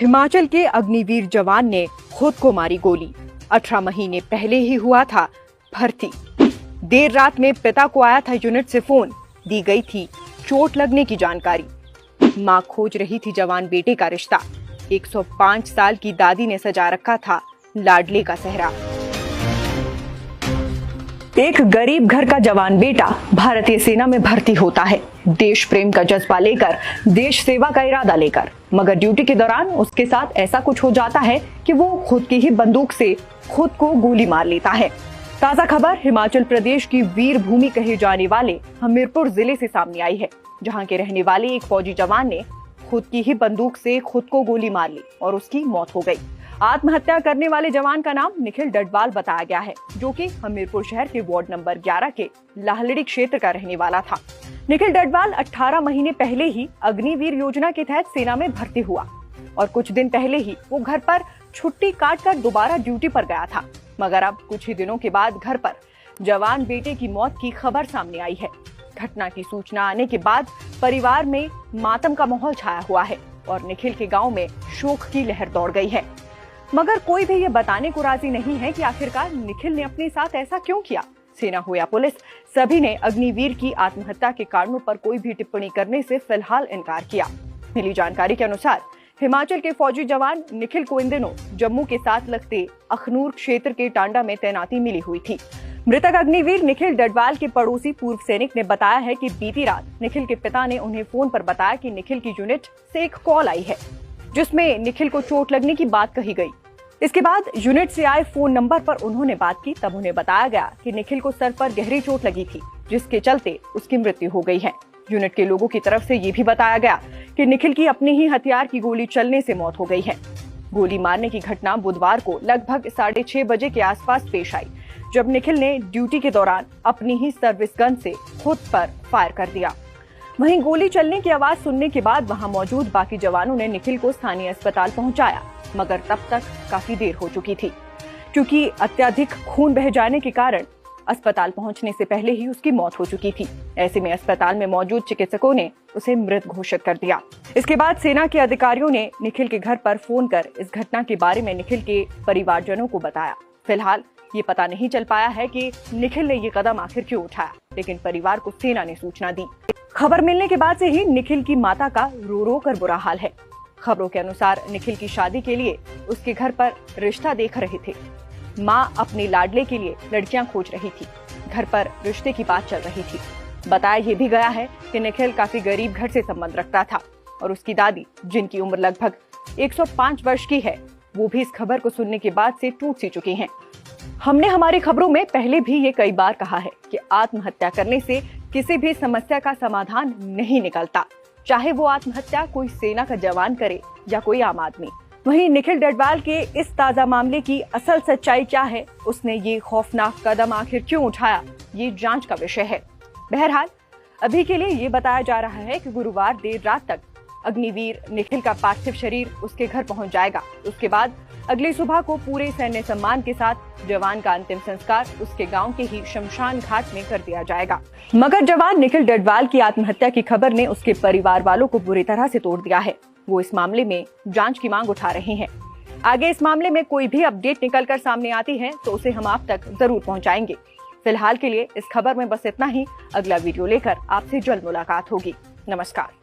हिमाचल के अग्निवीर जवान ने खुद को मारी गोली। 18 महीने पहले ही हुआ था भर्ती। देर रात में पिता को आया था यूनिट से फोन, दी गई थी चोट लगने की जानकारी। मां खोज रही थी जवान बेटे का रिश्ता। 105 साल की दादी ने सजा रखा था लाडले का सेहरा। एक गरीब घर का जवान बेटा भारतीय सेना में भर्ती होता है, देश प्रेम का जज्बा लेकर, देश सेवा का इरादा लेकर। मगर ड्यूटी के दौरान उसके साथ ऐसा कुछ हो जाता है कि वो खुद की ही बंदूक से खुद को गोली मार लेता है। ताजा खबर हिमाचल प्रदेश की वीर भूमि कहे जाने वाले हमीरपुर जिले से सामने आई है, जहां के रहने वाले एक फौजी जवान ने खुद की ही बंदूक से खुद को गोली मार ली और उसकी मौत हो गई। आत्महत्या करने वाले जवान का नाम निखिल डडवाल बताया गया है, जो कि हमीरपुर शहर के वार्ड नंबर 11 के लाहलड़ी क्षेत्र का रहने वाला था। निखिल डडवाल 18 महीने पहले ही अग्निवीर योजना के तहत सेना में भर्ती हुआ और कुछ दिन पहले ही वो घर पर छुट्टी काटकर दोबारा ड्यूटी पर गया था। मगर अब कुछ ही दिनों के बाद घर पर जवान बेटे की मौत की खबर सामने आई है। घटना की सूचना आने के बाद परिवार में मातम का माहौल छाया हुआ है और निखिल के गांव में शोक की लहर दौड़ गई है। मगर कोई भी ये बताने को राजी नहीं है कि आखिरकार निखिल ने अपने साथ ऐसा क्यों किया। सेना हो या पुलिस, सभी ने अग्निवीर की आत्महत्या के कारणों पर कोई भी टिप्पणी करने से फिलहाल इनकार किया। मिली जानकारी के अनुसार हिमाचल के फौजी जवान निखिल को इन दिनों जम्मू के साथ लगते अखनूर क्षेत्र के टांडा में तैनाती मिली हुई थी। मृतक अग्निवीर निखिल डडवाल के पड़ोसी पूर्व सैनिक ने बताया है कि बीती रात निखिल के पिता ने उन्हें फोन पर बताया कि निखिल की यूनिट से एक कॉल आई है, जिसमें निखिल को चोट लगने की बात कही गई। इसके बाद यूनिट से आए फोन नंबर पर उन्होंने बात की, तब उन्हें बताया गया कि निखिल को सर पर गहरी चोट लगी थी, जिसके चलते उसकी मृत्यु हो गई है। यूनिट के लोगों की तरफ से ये भी बताया गया कि निखिल की अपने ही हथियार की गोली चलने से मौत हो गई है। गोली मारने की घटना बुधवार को लगभग 6:30 बजे के आसपास पेश आई, जब निखिल ने ड्यूटी के दौरान अपनी ही सर्विस गन से खुद पर फायर कर दिया। वहीं गोली चलने की आवाज सुनने के बाद वहां मौजूद बाकी जवानों ने निखिल को स्थानीय अस्पताल पहुंचाया, मगर तब तक काफी देर हो चुकी थी, क्योंकि अत्यधिक खून बह जाने के कारण अस्पताल पहुंचने से पहले ही उसकी मौत हो चुकी थी। ऐसे में अस्पताल में मौजूद चिकित्सकों ने उसे मृत घोषित कर दिया। इसके बाद सेना के अधिकारियों ने निखिल के घर पर फोन कर इस घटना के बारे में निखिल के परिवारजनों को बताया। फिलहाल ये पता नहीं चल पाया है कि निखिल ने ये कदम आखिर क्यों उठाया, लेकिन परिवार को सेना ने सूचना दी। खबर मिलने के बाद से ही निखिल की माता का रो रो कर बुरा हाल है। खबरों के अनुसार निखिल की शादी के लिए उसके घर पर रिश्ता देख रहे थे। मां अपने लाडले के लिए लड़कियां खोज रही थी। घर पर रिश्ते की बात चल रही थी। बताया ये भी गया है कि निखिल काफी गरीब घर से संबंध रखता था और उसकी दादी, जिनकी उम्र लगभग 105 वर्ष की है, वो भी इस खबर को सुनने के बाद से टूट सी चुकी हैं। हमने हमारी खबरों में पहले भी ये कई बार कहा है कि आत्महत्या करने से किसी भी समस्या का समाधान नहीं निकलता, चाहे वो आत्महत्या कोई सेना का जवान करे या कोई आम आदमी। वहीं निखिल डडवाल के इस ताजा मामले की असल सच्चाई क्या है, उसने ये खौफनाक कदम आखिर क्यों उठाया, ये जांच का विषय है। बहरहाल अभी के लिए ये बताया जा रहा है कि गुरुवार देर रात तक अग्निवीर निखिल का पार्थिव शरीर उसके घर पहुंच जाएगा। उसके बाद अगली सुबह को पूरे सैन्य सम्मान के साथ जवान का अंतिम संस्कार उसके गांव के ही शमशान घाट में कर दिया जाएगा। मगर जवान निखिल डडवाल की आत्महत्या की खबर ने उसके परिवार वालों को बुरी तरह से तोड़ दिया है। वो इस मामले में जांच की मांग उठा रहे हैं। आगे इस मामले में कोई भी अपडेट निकल कर सामने आती है तो उसे हम आप तक जरूर पहुंचाएंगे। फिलहाल के लिए इस खबर में बस इतना ही। अगला वीडियो लेकर आपसे जल्द मुलाकात होगी। नमस्कार।